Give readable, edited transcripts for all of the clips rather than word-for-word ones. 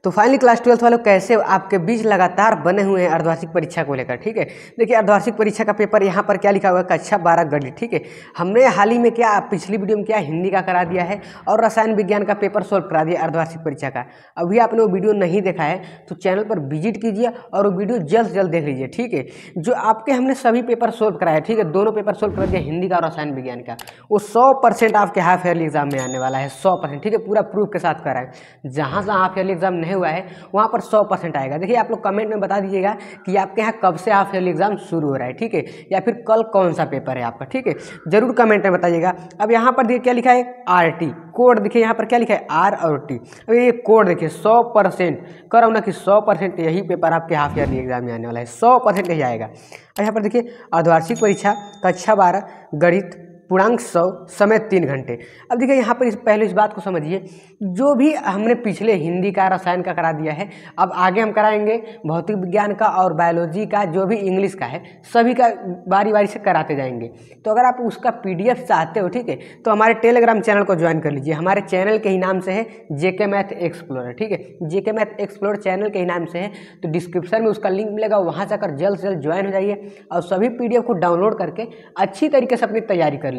तो finally class 12 वालों कैसे आपके बीच लगातार बने हुए हैं अर्धवार्षिक परीक्षा को लेकर। ठीक है, देखिए अर्धवार्षिक परीक्षा का पेपर यहाँ पर क्या लिखा हुआ है, कक्षा 12 गणित। ठीक है, हमने हाल ही में क्या पिछली वीडियो में क्या हिंदी का करा दिया है और रसायन विज्ञान का पेपर सोल्व करा दिया अर्धवार्षिक परीक्षा का। अभी आपने वो वीडियो नहीं देखा है तो चैनल पर विजिट कीजिए और वो वीडियो जल्द से जल्द देख लीजिए। ठीक है, जो आपके हमने सभी पेपर सोल्व कराए, ठीक है, दोनों पेपर सोल्व करा दिया हिंदी का और रसायन विज्ञान का, वो 100% आपके हाफ ईयरली एग्जाम में आने वाला है। 100%, ठीक है, पूरा प्रूफ के साथ कराएं। जहाँ से हाफ ईयरली एग्जाम नहीं हुआ है वहाँ पर 100% आएगा। देखिए आप लोग कमेंट में बता दीजिएगा कि आपके यहाँ कब से हाफ ईयरली एग्जाम शुरू हो रहा है, ठीक है, या फिर कल कौन सा पेपर है आपका। ठीक है, जरूर कमेंट में बताइएगा। अब यहाँ पर देखिए क्या लिखा है, RT कोड। देखिए यहाँ पर क्या लिखा है, R और T। अब ये कोड देखिए 100% कर रहा हूँ ना कि 100% यही पेपर आपके हाफ ईयरली एग्जाम में आने वाला है, 100% यही आएगा। अब यहाँ पर देखिए अर्धवार्षिक परीक्षा कक्षा 12 गणित पूर्णांक 100 समय 3 घंटे। अब देखिए यहाँ पर पहले इस बात को समझिए, जो भी हमने पिछले हिंदी का रसायन का करा दिया है, अब आगे हम कराएंगे भौतिक विज्ञान का और बायोलॉजी का, जो भी इंग्लिश का है, सभी का बारी बारी से कराते जाएंगे। तो अगर आप उसका PDF चाहते हो, ठीक है, तो हमारे टेलीग्राम चैनल को ज्वाइन कर लीजिए। हमारे चैनल के ही नाम से है JK मैथ एक्सप्लोरर। ठीक है, JK मैथ एक्सप्लोरर चैनल के ही नाम से है, तो डिस्क्रिप्शन में उसका लिंक मिलेगा, वहाँ जाकर जल्द से जल्द ज्वाइन हो जाइए और सभी PDF को डाउनलोड करके अच्छी तरीके से अपनी तैयारी कर लीजिए।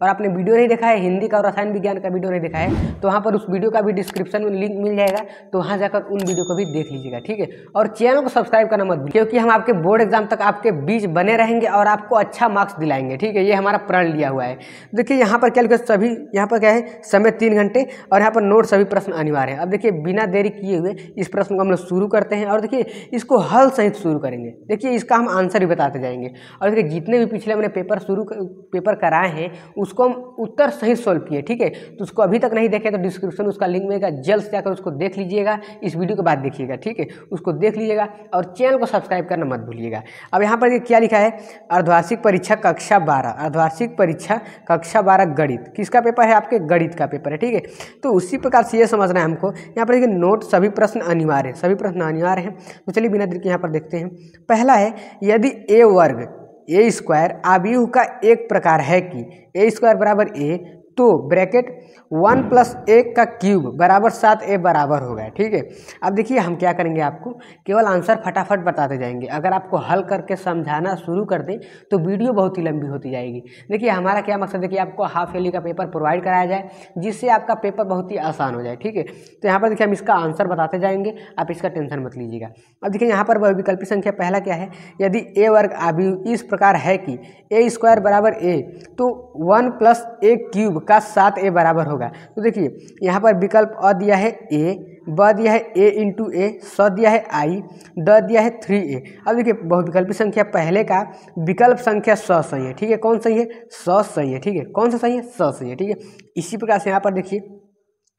और आपने वीडियो नहीं देखा है हिंदी का और रसायन विज्ञान का वीडियो नहीं देखा है तो वहाँ पर उस वीडियो का भी डिस्क्रिप्शन में लिंक मिल जाएगा, तो वहाँ जाकर उन वीडियो को भी देख लीजिएगा। ठीक है, और चैनल को सब्सक्राइब करना मत भूलिए, क्योंकि हम आपके बोर्ड एग्जाम तक आपके बीच बने रहेंगे और आपको अच्छा मार्क्स दिलाएंगे। ठीक है, ये हमारा प्रण लिया हुआ है। देखिए यहाँ पर क्या लिखा, सभी यहाँ पर क्या है, समय 3 घंटे और यहाँ पर नोट सभी प्रश्न अनिवार्य है। अब देखिए बिना देरी किए हुए इस प्रश्न को हम लोग शुरू करते हैं और देखिए इसको हल सहित शुरू करेंगे। देखिए इसका हम आंसर भी बताते जाएंगे और देखिए जितने भी पिछले हमने पेपर कराए हैं उसको हम उत्तर सही सोल्व किए। ठीक है, तो उसको अभी तक नहीं देखे तो डिस्क्रिप्शन उसका लिंक मिलेगा, जल्द से जाकर उसको देख लीजिएगा। इस वीडियो के बाद देखिएगा, ठीक है, उसको देख लीजिएगा और चैनल को सब्सक्राइब करना मत भूलिएगा। अब यहाँ पर क्या लिखा है, अर्धवार्षिक परीक्षा कक्षा 12, अर्धवार्षिक परीक्षा कक्षा 12 गणित। किसका पेपर है, आपके गणित का पेपर है। ठीक है, तो उसी प्रकार से ये समझना है हमको। यहाँ पर देखिए नोट सभी प्रश्न अनिवार्य है, सभी प्रश्न अनिवार्य हैं। तो चलिए बिना देर के यहाँ पर देखते हैं। पहला है, यदि A वर्ग A स्क्वायर आव्यूह का एक प्रकार है कि A स्क्वायर बराबर A, तो ब्रैकेट 1 + A का क्यूब बराबर 7A बराबर होगा। ठीक है, अब देखिए हम क्या करेंगे, आपको केवल आंसर फटाफट बताते जाएंगे। अगर आपको हल करके समझाना शुरू कर दें तो वीडियो बहुत ही लंबी होती जाएगी। देखिए हमारा क्या मकसद है कि आपको हाफ ईयरली का पेपर प्रोवाइड कराया जाए, जिससे आपका पेपर बहुत ही आसान हो जाए। ठीक है, तो यहाँ पर देखिए हम इसका आंसर बताते जाएंगे, आप इसका टेंशन मत लीजिएगा। अब देखिए यहाँ पर विकल्पी संख्या पहला क्या है, यदि A वर्ग आव्यूह इस प्रकार है कि A स्क्वायर बराबर A, तो 1 + A क्यूब का 7A बराबर होगा। तो देखिए यहाँ पर विकल्प अ दिया है A, ब दिया है A × A, स दिया है I, द दिया है 3A। अब देखिए बहुविकल्पी संख्या पहले का विकल्प संख्या स सही है। ठीक है, कौन सही है, स सही है। ठीक है, कौन सा सही है, स सही है। ठीक है, इसी प्रकार से यहाँ पर देखिए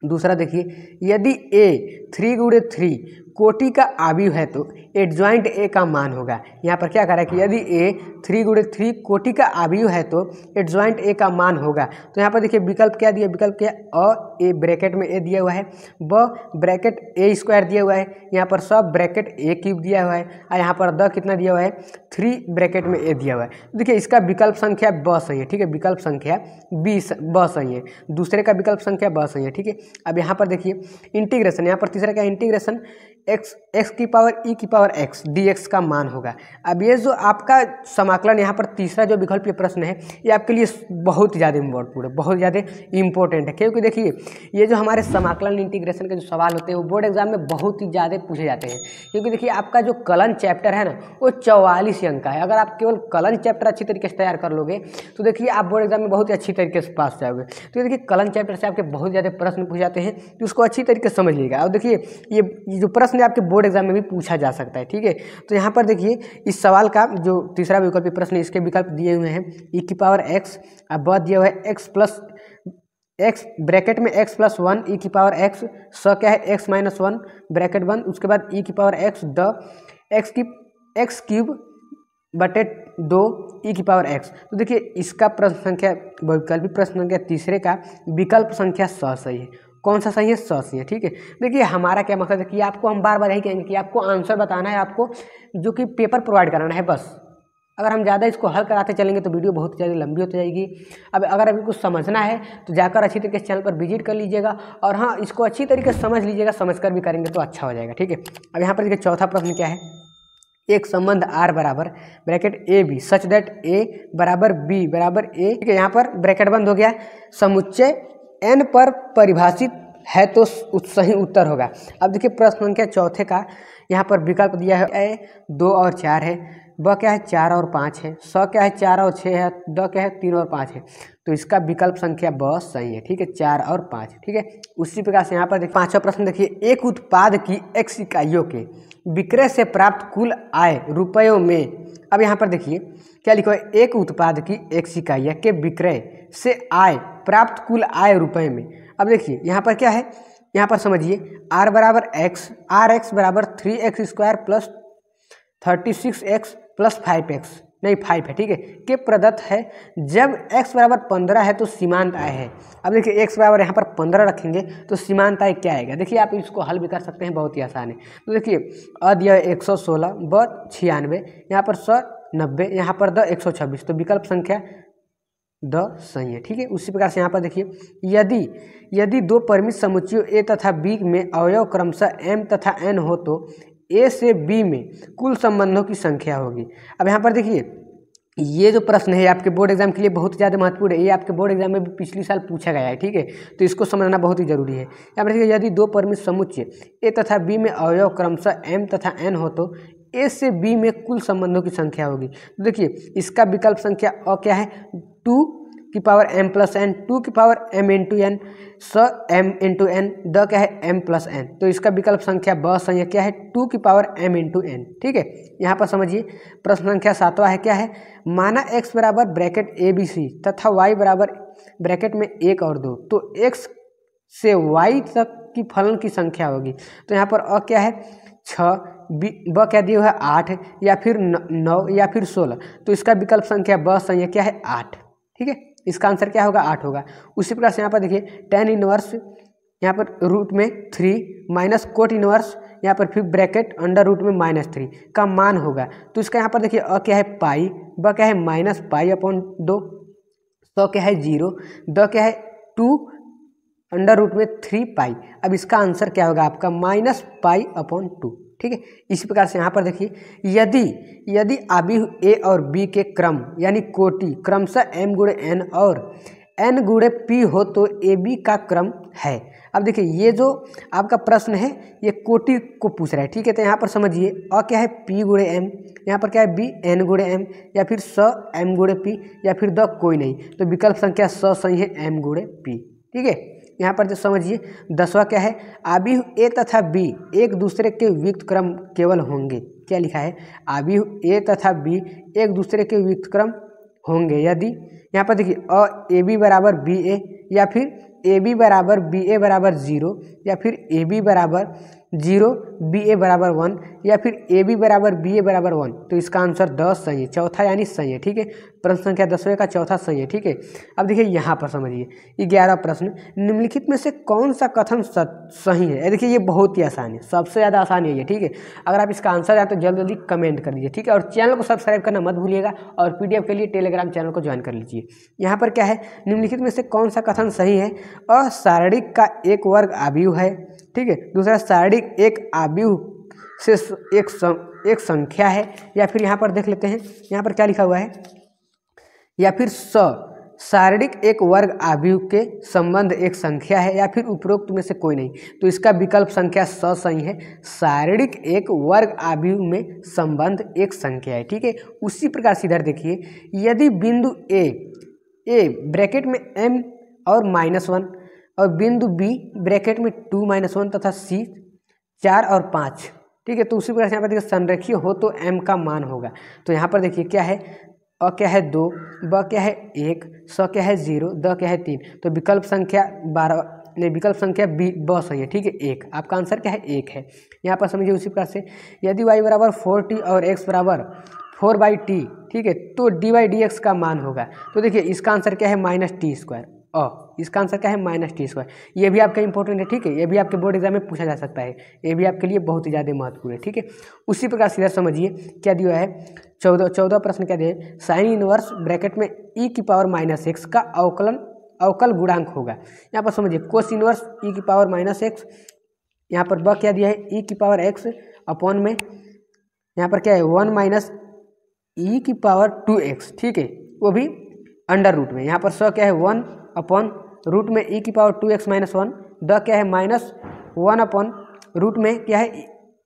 दूसरा देखिए, यदि A 3 × 3 कोटि का आव्यूह है तो एडजॉइंट A का मान होगा। यहाँ पर क्या कह रहा है कि यदि A 3 × 3 कोटि का आव्यूह है तो एडजॉइंट A का मान होगा। तो यहाँ पर देखिए विकल्प क्या दिया, विकल्प क्या, अ A ब्रैकेट में A दिया हुआ है, ब ब्रैकेट A स्क्वायर दिया हुआ है, यहाँ पर सब ब्रैकेट A क्यूब दिया हुआ है और यहाँ पर द कितना दिया हुआ है, 3 ब्रैकेट में A दिया हुआ है। तो देखिए इसका विकल्प संख्या ब सही है। ठीक है, विकल्प संख्या ब सही है, दूसरे का विकल्प संख्या ब सही है। ठीक है, अब यहाँ पर देखिए इंटीग्रेशन, यहाँ पर तीसरा क्या, इंटीग्रेशन x की पावर e की पावर x dx का मान होगा। अब ये जो आपका समाकलन यहाँ पर तीसरा जो विकल्प प्रश्न है, ये आपके लिए बहुत ज़्यादा इम्पोर्टेंट है, बहुत ज़्यादा इंपॉर्टेंट है। क्योंकि देखिए ये जो हमारे समाकलन इंटीग्रेशन के जो सवाल होते हैं वो बोर्ड एग्जाम में बहुत ही ज़्यादा पूछे जाते हैं। क्योंकि देखिए आपका जो कलन चैप्टर है ना, वो 44 अंक का है। अगर आप केवल कलन चैप्टर अच्छी तरीके से तैयार कर लोगे तो देखिए आप बोर्ड एग्जाम में बहुत ही अच्छी तरीके से पास जाओगे। तो देखिए कलन चैप्टर से आपके बहुत ज़्यादा प्रश्न पूछे जाते हैं, तो उसको अच्छी तरीके से समझ लीजिएगा। और देखिए ये जो प्रश्न आपके बोर्ड एग्जाम में भी पूछा जा सकता है। ठीक है, तो यहाँ पर देखिए इस सवाल का जो तीसरा विकल्प प्रश्न है, इसके विकल्प दिए हुए हैं e की पावर x, अब ब दिया हुआ है x ब्रैकेट में x + 1 e की पावर x, स क्या है x - 1 ब्रैकेट बंद, उसके बाद e की power x, the x cube बटे 2 e की पावर x। तो देखिए इसका प्रश्न संख्या विकल्पी प्रश्न संख्या तीसरे का विकल्प संख्या स सही है। कौन सा सही है, स सही है। ठीक है, देखिए हमारा क्या मकसद है कि आपको हम बार बार यही कहेंगे कि आपको आंसर बताना है, आपको जो कि पेपर प्रोवाइड कराना है बस। अगर हम ज़्यादा इसको हल कराते चलेंगे तो वीडियो बहुत ज़्यादा लंबी हो जाएगी। अब अगर अभी कुछ समझना है तो जाकर अच्छी तरीके से चैनल पर विजिट कर लीजिएगा, और हाँ, इसको अच्छी तरीके से समझ लीजिएगा, समझकर भी करेंगे तो अच्छा हो जाएगा, ठीक है। अब यहाँ पर देखिए चौथा प्रश्न क्या है, एक संबंध R बराबर bracket A B such that A बराबर बी बराबर ए, ठीक है, यहाँ पर ब्रैकेट बंद हो गया, समुच्चय n पर परिभाषित है तो सही उत्तर होगा। अब देखिए प्रश्न संख्या चौथे का यहाँ पर विकल्प दिया है, 2 और 4 है, ब क्या है 4 और 5 है, स क्या है 4 और 6 है, द क्या है 3 और 5 है। तो इसका विकल्प संख्या ब सही है, ठीक है, 4 और 5, ठीक है। उसी प्रकार से यहाँ पर देखिए पांचवा प्रश्न देखिए, एक उत्पाद की x इकाइयों के विक्रय से प्राप्त कुल आय रुपयों में। अब यहाँ पर देखिए क्या लिखा है, एक उत्पाद की x इकाइयों के विक्रय से आय प्राप्त कुल आय रुपये में। अब देखिए यहाँ पर क्या है, यहाँ पर समझिए r बराबर x, rx बराबर 3x square plus 36x plus 5x, नहीं 5 है, ठीक है, के प्रदत्त है जब x बराबर 15 है तो सीमांत आय है। अब देखिए x बराबर यहाँ पर 15 रखेंगे तो सीमांत आय क्या आएगा, देखिए आप इसको हल भी कर सकते हैं, बहुत ही आसान है। तो देखिए अ दिया 116, ब 96, यहाँ पर स 90, यहाँ पर द 126, तो विकल्प संख्या द सही है, ठीक है। उसी प्रकार से यहाँ पर देखिए, यदि दो परिमित समुच्चयों ए तथा बी में अवयव क्रमशः m तथा n हो तो ए से बी में कुल संबंधों की संख्या होगी। अब यहाँ पर देखिए ये जो प्रश्न है आपके बोर्ड एग्जाम के लिए बहुत ज़्यादा महत्वपूर्ण है, ये आपके बोर्ड एग्जाम में भी पिछले साल पूछा गया है, ठीक है, तो इसको समझना बहुत ही जरूरी है। यहाँ पर देखिए, यदि दो परिमित समुच्चय ए तथा बी में अवयव क्रमशः m तथा n हो तो ए से बी में कुल संबंधों की संख्या होगी। तो देखिए इसका विकल्प संख्या अ क्या है, 2 की पावर m प्लस n, 2 की पावर m इंटू एन, स m इंटू एन, द क्या है m प्लस n, तो इसका विकल्प संख्या ब सही है, क्या है 2 की पावर m इंटू एन, ठीक है। यहाँ पर समझिए प्रश्न संख्या 7वां है, क्या है, माना x बराबर ब्रैकेट ए बी सी तथा y बराबर ब्रैकेट में 1 और 2, तो x से y तक की फलन की संख्या होगी। तो यहाँ पर अ क्या है 6, ब क्या दिया हुआ है 8, या फिर 9 या फिर 16, तो इसका विकल्प संख्या ब सही है, क्या है 8, ठीक है। इसका आंसर क्या होगा 8 होगा। उसी प्रकार से यहाँ पर देखिए tan इनवर्स यहाँ पर रूट में 3 माइनस कोट इनवर्स यहाँ पर फिर ब्रैकेट अंडर रूट में -3 का मान होगा। तो इसका यहाँ पर देखिए अ क्या है पाई, ब क्या है -पाई/2, स क्या है 0, द क्या है 2 अंडर रूट में 3 पाई। अब इसका आंसर क्या होगा आपका -पाई/2, ठीक है। इसी प्रकार से यहाँ पर देखिए, यदि आव्यूह ए और बी के क्रम यानी कोटि क्रमशः m गुणे n और n गुणे p हो तो ए बी का क्रम है। अब देखिए ये जो आपका प्रश्न है ये कोटि को पूछ रहा है, ठीक है। तो यहाँ पर समझिए अ क्या है p गुणे m, यहाँ पर क्या है b n गुणे m, या फिर स m गुणे p, या फिर द कोई नहीं, तो विकल्प संख्या स सही है m गुणे p, ठीक है। यहाँ पर जो समझिए 10वां क्या है, आव्यूह ए तथा बी एक दूसरे के व्युत्क्रम क्रम केवल होंगे। क्या लिखा है, आव्यूह ए तथा बी एक दूसरे के व्युत्क्रम होंगे यदि, यहाँ पर देखिए अ ए बी बराबर बी ए, या फिर ए बी बराबर बी ए बराबर 0, या फिर ए बी बराबर 0 बी ए बराबर 1, या फिर ए बी बराबर बी ए बराबर 1, तो इसका आंसर 10 सही है, चौथा यानी सही है, ठीक है। प्रश्न संख्या 10वें का चौथा सही है, ठीक है। अब देखिए यहाँ पर समझिए 11वां प्रश्न, निम्नलिखित में से कौन सा कथन सही है। देखिए ये बहुत ही आसान है, सबसे ज़्यादा आसान है ये, ठीक है। अगर आप इसका आंसर आए तो जल्दी जल्दी कमेंट कर दीजिए, ठीक है। और चैनल को सब्सक्राइब करना मत भूलिएगा, और PDF के लिए टेलीग्राम चैनल को ज्वाइन कर लीजिए। यहाँ पर क्या है, निम्नलिखित में से कौन सा कथन सही है, असारणिक का एक वर्ग आव्यूह है, ठीक है। दूसरा सारणिक एक आव्यूह से एक संख्या है, या फिर यहाँ पर देख लेते हैं, यहाँ पर क्या लिखा हुआ है, या फिर सारणिक एक वर्ग आव्यूह के संबंध एक संख्या है, या फिर उपरोक्त में से कोई नहीं, तो इसका विकल्प संख्या स सही है, सारणिक एक वर्ग आव्यूह में संबंध एक संख्या है, ठीक है। उसी प्रकार से इधर देखिए, यदि बिंदु ए ब्रैकेट में m और -1 और बिंदु B ब्रैकेट में 2 - 1 तथा C 4 और 5, ठीक है, तो उसी प्रकार से यहाँ पर देखिए संरेखीय हो तो m का मान होगा। तो यहाँ पर देखिए क्या है, अ क्या है 2, ब क्या है 1, स क्या है 0, द क्या है 3, तो विकल्प संख्या 12 नहीं, विकल्प संख्या ब सही है, ठीक है, 1। आपका आंसर क्या है 1 है। यहाँ पर समझिए उसी प्रकार से, यदि y बराबर 4t और x बराबर 4/t, ठीक है, तो dy/dx का मान होगा। तो देखिए इसका आंसर क्या है -t²। इसका आंसर क्या है -t²। ये भी आपका इंपॉर्टेंट है, ठीक है, ये भी आपके बोर्ड एग्जाम में पूछा जा सकता है, ये भी आपके लिए बहुत ही ज़्यादा महत्वपूर्ण है, ठीक है। उसी प्रकार से इधर समझिए क्या दिया है, 14वां प्रश्न क्या दिया है, साइन इनवर्स ब्रैकेट में e⁻x का अवकल गुणांक होगा। यहाँ पर समझिए कोस इनवर्स e⁻x, यहाँ पर ब क्या दिया है e⁻x अपॉन में यहाँ पर क्या है 1 - e⁻2x, ठीक है, वो भी अंडर रूट में। यहाँ पर स क्या है 1 अपॉन रूट में e⁻2x - 1, द क्या है -1 अपॉन रूट में क्या है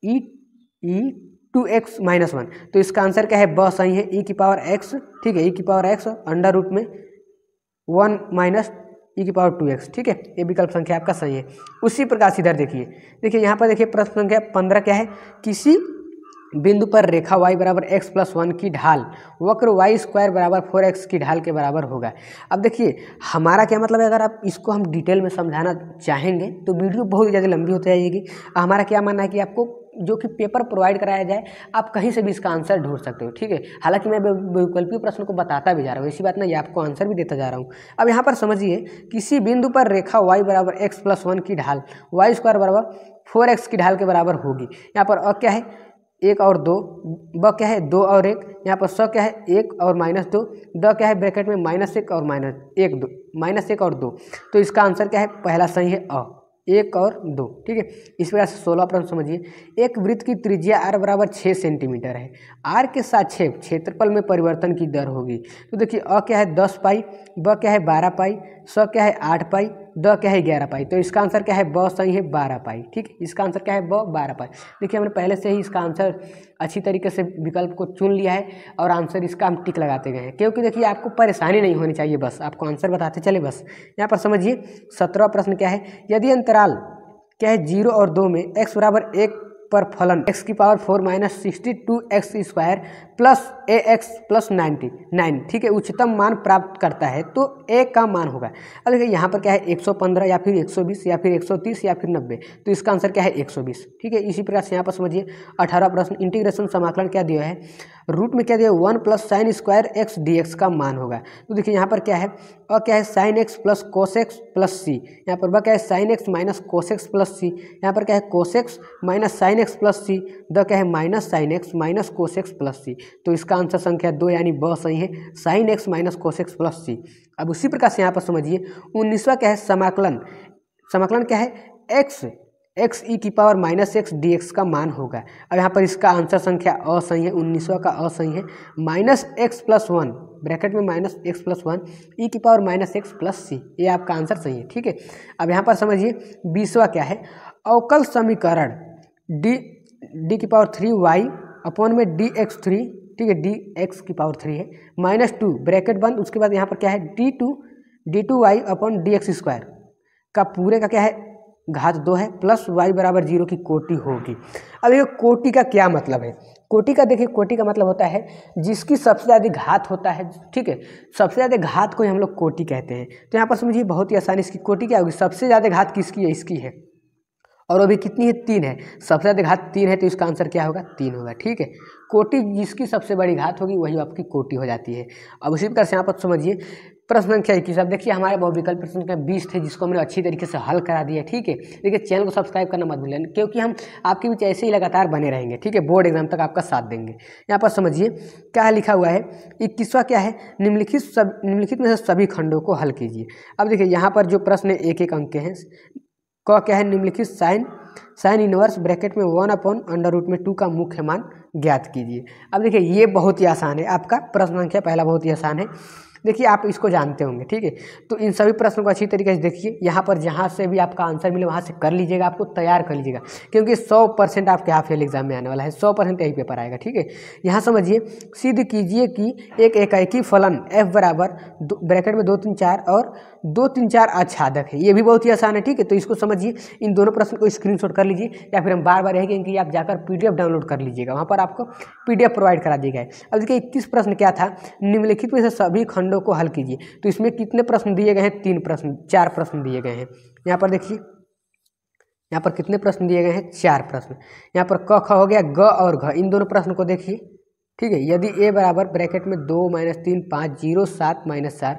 e2x - 1। तो इसका आंसर क्या है ब सही है e⁻x, ठीक है, e⁻x अंडर रूट में 1 - e⁻2x, ठीक है, ये विकल्प संख्या आपका सही है। उसी प्रकार से इधर देखिए यहाँ पर देखिए प्रश्न संख्या 15 क्या है, किसी बिंदु पर रेखा y बराबर x+1 की ढाल वक्र y² बराबर 4x की ढाल के बराबर होगा। अब देखिए हमारा क्या मतलब है, अगर आप इसको हम डिटेल में समझाना चाहेंगे तो वीडियो बहुत ज़्यादा लंबी होती जाएगी। हमारा क्या मानना है कि आपको जो कि पेपर प्रोवाइड कराया जाए, आप कहीं से भी इसका आंसर ढूंढ सकते हो, ठीक है। हालांकि मैं वैकल्पिक प्रश्न को बताता भी जा रहा हूँ, ऐसी बात नहीं, आपको आंसर भी देता जा रहा हूँ। अब यहाँ पर समझिए किसी बिंदु पर रेखा y बराबर x+1 की ढाल y² बराबर 4x की ढाल के बराबर होगी। यहाँ पर अ क्या है 1 और 2, ब क्या है 2 और 1, यहाँ पर स क्या है 1 और -2, द क्या है ब्रैकेट में -1 और -1 और 2। तो इसका आंसर क्या है, पहला सही है अ, 1 और 2, ठीक है। इस प्रकार से 16वां प्रश्न समझिए, एक वृत्त की त्रिज्या r बराबर 6 सेंटीमीटर है, r के सापेक्ष क्षेत्रफल में परिवर्तन की दर होगी। तो देखिए अ क्या है 10 पाई, ब क्या है 12 पाई, स क्या है 8 पाई, द क्या है 11 पाई। तो इसका आंसर क्या है ब सही है 12 पाई, ठीक है, इसका आंसर क्या है ब 12 पाई। देखिए हमने पहले से ही इसका आंसर अच्छी तरीके से विकल्प को चुन लिया है और आंसर इसका हम टिक लगाते गए हैं, क्योंकि देखिए आपको परेशानी नहीं होनी चाहिए, बस आपको आंसर बताते चले बस। यहाँ पर समझिए 17वां प्रश्न क्या है, यदि अंतराल क्या है 0 और 2 में x बराबर 1 पर फलन x⁴ - 62x² plus ax plus 99, ठीक है, उच्चतम मान प्राप्त करता है तो a का मान होगा। अब देखिए यहाँ पर क्या है 115 या फिर 120 या फिर 130 या फिर 90, तो इसका आंसर क्या है 120, ठीक है। इसी प्रकार से यहाँ पर समझिए 18वां प्रश्न, इंटीग्रेशन समाकलन क्या दिया है, रूट में क्या दिया 1 + sin² x dx का मान होगा। तो देखिए यहाँ पर क्या है अ क्या है sin x plus cos x plus c, यहाँ पर ब क्या है sin x minus cos x plus c, यहाँ पर क्या है cos x minus sin x plus c, the क्या है minus sin x minus cos x plus c। तो इसका आंसर संख्या 2 यानी ब सही है sin x minus cos x plus c। अब उसी प्रकार से यहाँ पर समझिए 19वां क्या है समाकलन क्या है x e⁻x dx का मान होगा। अब यहाँ पर इसका आंसर संख्या अ सही है, 19वां का अ सही है, -x+1 ब्रैकेट में -x+1 e⁻x प्लस c, ये आपका आंसर सही है, ठीक है। अब यहाँ पर समझिए 20वां क्या है, अवकल समीकरण d⁻3y अपॉन में dx3, ठीक है, dx⁻3 है -2 ब्रैकेट बंद, उसके बाद यहाँ पर क्या है d2y अपॉन dx² का पूरे का क्या है घात 2 है प्लस y बराबर 0 की कोटि होगी। अब ये कोटि का क्या मतलब है, कोटि का देखिए कोटि का मतलब होता है जिसकी सबसे ज़्यादा घात होता है, ठीक है, सबसे ज़्यादा घात को हम लोग कोटि कहते हैं। तो यहाँ पर समझिए बहुत ही आसानी, इसकी कोटि क्या होगी, सबसे ज़्यादा घात किसकी है, इसकी है, और वो भी कितनी है 3 है, सबसे ज़्यादा घात 3 है, तो इसका आंसर क्या होगा 3 होगा, ठीक है। कोटि जिसकी सबसे बड़ी घात होगी वही आपकी कोटि हो जाती है। अब उसी प्रकार से यहाँ पर समझिए प्रश्न संख्या 21। अब देखिए हमारे बहुविकल्प प्रश्न संख्या 20 थे जिसको हमने अच्छी तरीके से हल करा दिया, ठीक है। देखिए चैनल को सब्सक्राइब करना मत भूलें, क्योंकि हम आपके बीच ऐसे ही लगातार बने रहेंगे, ठीक है, बोर्ड एग्जाम तक आपका साथ देंगे। यहाँ पर समझिए क्या लिखा हुआ है, 21वां क्या है, निम्नलिखित में से सभी खंडों को हल कीजिए। अब देखिए यहाँ पर जो प्रश्न 1-1 अंक के हैं, क क्या है निम्नलिखित साइन इनवर्स ब्रैकेट में 1/√2 का मुख्य मान ज्ञात कीजिए। अब देखिए ये बहुत ही आसान है, आपका प्रश्न संख्या पहला बहुत ही आसान है, देखिए आप इसको जानते होंगे, ठीक है। तो इन सभी प्रश्नों को अच्छी तरीके से देखिए, यहाँ पर जहाँ से भी आपका आंसर मिले वहाँ से कर लीजिएगा, आपको तैयार कर लीजिएगा, क्योंकि 100% आपके हाफ ईयरली एग्जाम में आने वाला है, 100% यही पेपर आएगा, ठीक है। यहाँ समझिए सिद्ध कीजिए कि एक एकाकी फलन f बराबर ब्रैकेट में 2 3 4 और 2 3 4 आच्छादक है। ये भी बहुत ही आसान है, ठीक है। तो इसको समझिए, इन दोनों प्रश्न को स्क्रीनशॉट कर लीजिए, या फिर हम बार बार यही कहेंगे कि आप जाकर PDF डाउनलोड कर लीजिएगा, वहाँ पर आपको PDF प्रोवाइड करा दिया गया है। अब देखिए 21 प्रश्न क्या था, निम्नलिखित में से सभी खंडों को हल कीजिए। तो इसमें कितने प्रश्न दिए गए हैं, 4 प्रश्न दिए गए हैं। यहाँ पर देखिए यहाँ पर कितने प्रश्न दिए गए हैं, 4 प्रश्न। यहाँ पर क ख हो गया, ग और घ, इन दोनों प्रश्न को देखिए, ठीक है। यदि a बराबर ब्रैकेट में 2 - 3 5 0 7 - 4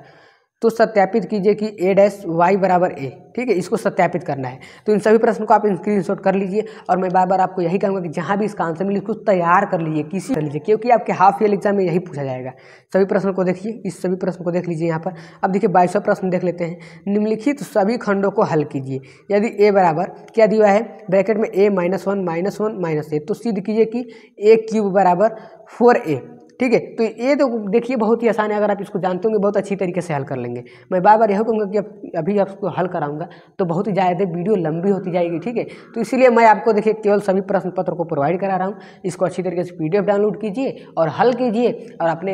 तो सत्यापित कीजिए कि a डैश y बराबर a, ठीक है, इसको सत्यापित करना है। तो इन सभी प्रश्न को आप स्क्रीनशॉट कर लीजिए और मैं बार बार आपको यही कहूँगा कि जहाँ भी इसका आंसर मिले उसको तैयार कर लीजिए, किसी कर लीजिए, क्योंकि आपके हाफ ईयर एग्जाम में यही पूछा जाएगा। सभी प्रश्नों को देखिए, इस सभी प्रश्न को देख लीजिए यहाँ पर। अब देखिए 22वां प्रश्न देख लेते हैं। निम्नलिखित सभी खंडों को हल कीजिए। यदि a बराबर क्या दिया है, ब्रैकेट में a -1 -1 -a, तो सिद्ध कीजिए कि a³ बराबर 4a, ठीक है। तो ये तो देखिए बहुत ही आसान है, अगर आप इसको जानते होंगे बहुत अच्छी तरीके से हल कर लेंगे। मैं बार बार यही कहूँगा कि अभी आपको हल कराऊंगा तो बहुत ही ज़्यादा वीडियो लंबी होती जाएगी, ठीक है। तो इसीलिए मैं आपको देखिए केवल सभी प्रश्न पत्र को प्रोवाइड करा रहा हूँ। इसको अच्छी तरीके से PDF डाउनलोड कीजिए और हल कीजिए और अपने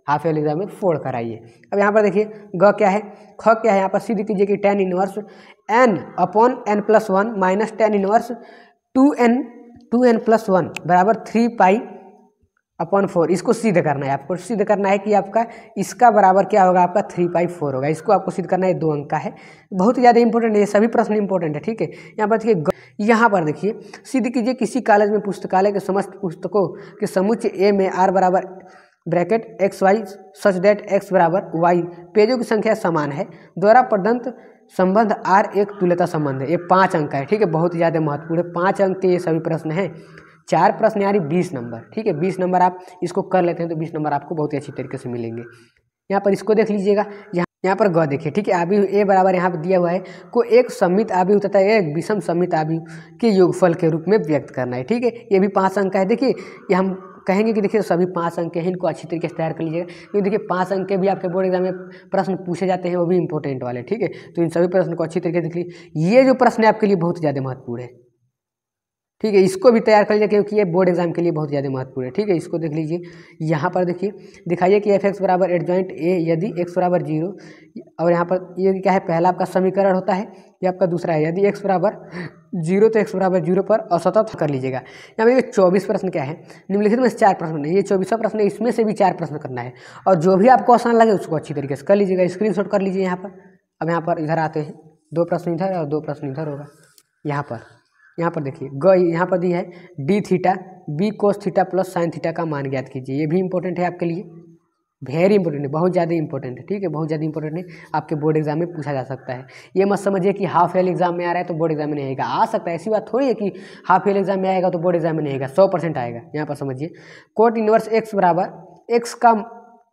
हाफ ईयर एग्जाम में फोड़ कराइए। अब यहाँ पर देखिए ग क्या है, ख क्या है, यहाँ पर सिद्ध कीजिए कि tan inverse n/n+1 minus tan inverse 2n+1 बराबर 3π/4। इसको सिद्ध करना है, आपको सिद्ध करना है कि आपका इसका बराबर क्या होगा, आपका 3π/4 होगा। इसको आपको सिद्ध करना है, 2 अंक का है, बहुत ही ज़्यादा इंपॉर्टेंट है, ये सभी प्रश्न इंपॉर्टेंट है, ठीक है। यहाँ पर देखिए यहाँ पर देखिए सिद्ध कीजिए किसी कॉलेज में पुस्तकालय के समस्त पुस्तकों के समुच्चय A में R बराबर bracket XY such that X बराबर Y पेजों की संख्या समान है, द्वारा प्रदत्त संबंध R एक तुल्यता संबंध है। ये 5 अंक का है, ठीक है, बहुत ही ज़्यादा महत्वपूर्ण है। 5 अंक के ये सभी प्रश्न हैं, 4 प्रश्न यानी 20 नंबर, ठीक है। 20 नंबर आप इसको कर लेते हैं तो 20 नंबर आपको बहुत ही अच्छी तरीके से मिलेंगे। यहाँ पर इसको देख लीजिएगा, यहाँ पर ग देखिए, ठीक है। आव्यूह A बराबर यहाँ पर दिया हुआ है को एक सममित आव्यूह तथा एक विषम सममित आव्यूह के योगफल के रूप में व्यक्त करना है, ठीक है। ये भी 5 अंक का है। देखिए ये हम कहेंगे कि देखिए सभी 5 अंक हैं, इनको अच्छी तरीके से तैयार कर लीजिएगा, क्योंकि देखिए 5 अंक के भी आपके बोर्ड एग्जाम में प्रश्न पूछे जाते हैं, वो भी इंपॉर्टेंट वाले, ठीक है। तो इन सभी प्रश्न को अच्छी तरीके से देख लीजिए। ये जो प्रश्न है आपके लिए बहुत ज़्यादा महत्वपूर्ण है, ठीक है, इसको भी तैयार कर लीजिए क्योंकि ये बोर्ड एग्जाम के लिए बहुत ज़्यादा महत्वपूर्ण है, ठीक है। इसको देख लीजिए, यहाँ पर देखिए दिखाइए कि f(x) बराबर एडजॉइंट a यदि x बराबर 0, और यहाँ पर ये क्या है, पहला आपका समीकरण होता है, ये आपका दूसरा है। यदि x बराबर 0 तो x बराबर 0 पर असतत कर लीजिएगा। यहाँ पर 24 प्रश्न क्या है, निम्नलिखित में से 4 प्रश्न है, ये 24वां प्रश्न है, इसमें से भी 4 प्रश्न करना है और जो भी आपको आसान लगे उसको अच्छी तरीके से कर लीजिएगा, स्क्रीनशॉट कर लीजिए यहाँ पर। अब यहाँ पर इधर आते हैं, 2 प्रश्न इधर और 2 प्रश्न इधर होगा। यहाँ पर देखिए यहाँ पर दी है d theta b cos theta plus sine theta का मान ज्ञात कीजिए। ये भी इंपॉर्टेंट है आपके लिए, वेरी इंपॉर्टेंट है, बहुत ज़्यादा इंपॉर्टेंट है, ठीक है, बहुत ज़्यादा इंपॉर्टेंट है, आपके बोर्ड एग्जाम में पूछा जा सकता है। ये मत समझिए कि हाफ ईयर एग्जाम में आ रहा है तो बोर्ड एग्जाम में नहीं आएगा, आ सकता है, ऐसी बात थोड़ी है कि हाफ ईयर एग्जाम में आएगा तो बोर्ड एग्जाम में नहीं आएगा, 100% आएगा। यहाँ पर समझिए कोट इनवर्स x बराबर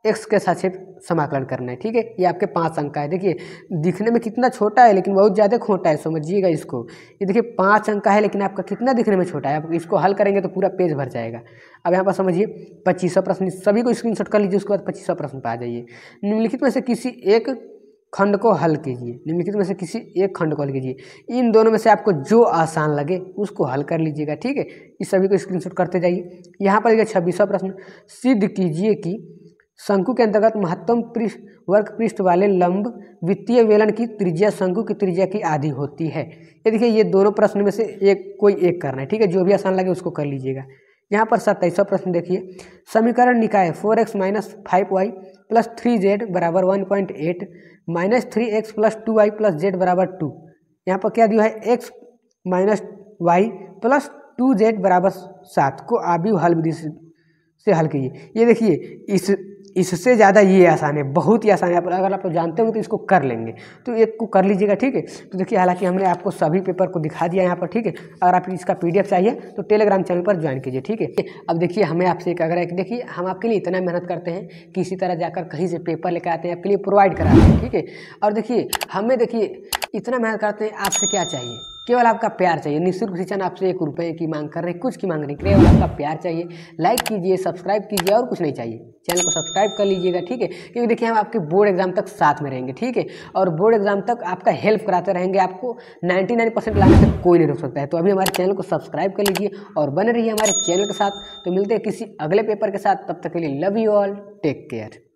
x के सापेक्ष समाकलन करना है, ठीक है। ये आपके 5 अंक का है। देखिए दिखने में कितना छोटा है लेकिन बहुत ज़्यादा खोटा है, समझिएगा इसको। ये देखिए 5 अंक का है लेकिन आपका कितना दिखने में छोटा है, आप इसको हल करेंगे तो पूरा पेज भर जाएगा। अब यहाँ पर समझिए 25वां प्रश्न, सभी को स्क्रीनशॉट कर लीजिए, उसके बाद 25वां प्रश्न पर आ जाइए। निम्नलिखित में से किसी एक खंड को हल कीजिए, निम्नलिखित में से किसी एक खंड को हल कीजिए। इन दोनों में से आपको जो आसान लगे उसको हल कर लीजिएगा, ठीक है। इस सभी को स्क्रीनशॉट करते जाइए। यहाँ पर 26वां प्रश्न, सिद्ध कीजिए कि शंकु के अंतर्गत महत्तम वर्ग पृष्ठ वाले लंब वित्तीय वेलन की त्रिज्या शंकु की त्रिज्या की आधी होती है। ये देखिए ये दोनों प्रश्न में से कोई एक करना है, ठीक है, जो भी आसान लगे उसको कर लीजिएगा। यहाँ पर 27वां प्रश्न देखिए, समीकरण निकाय 4x - 5y + 3z बराबर 1.8 - 3x + 2y + z बराबर 2। यहाँ पर क्या दिया है, x - y + 2z बराबर 7 को आव्यूह हल विधि से हल कीजिए। ये देखिए इससे ज़्यादा ये आसान है, बहुत ही आसान है। अगर आप जानते हो तो इसको कर लेंगे, तो एक को कर लीजिएगा, ठीक है। तो देखिए हालांकि हमने आपको सभी पेपर को दिखा दिया यहाँ पर, ठीक है। अगर आप इसका PDF चाहिए तो टेलीग्राम चैनल पर ज्वाइन कीजिए, ठीक है। अब देखिए हमें आपसे एक आग्रह है कि देखिए हम आपके लिए इतना मेहनत करते हैं कि इसी तरह जाकर कहीं से पेपर लेकर आते हैं, आपके लिए प्रोवाइड कराते हैं, ठीक है। और देखिए हमें देखिए इतना मेहनत करते हैं, आपसे क्या चाहिए, केवल आपका प्यार चाहिए। निःशुल्क शिक्षण आपसे 1 रुपये की मांग कर रहे हैं, कुछ की मांग नहीं, केवल आपका प्यार चाहिए। लाइक कीजिए, सब्सक्राइब कीजिए, और कुछ नहीं चाहिए। चैनल को सब्सक्राइब कर लीजिएगा, ठीक है, क्योंकि देखिए हम आपके बोर्ड एग्जाम तक साथ में रहेंगे, ठीक है, और बोर्ड एग्जाम तक आपका हेल्प कराते रहेंगे। आपको 99% लाने तक कोई नहीं रोक सकता है। तो अभी हमारे चैनल को सब्सक्राइब कर लीजिए और बने रहिए हमारे चैनल के साथ। तो मिलते हैं किसी अगले पेपर के साथ, तब तक के लिए love you all, take care.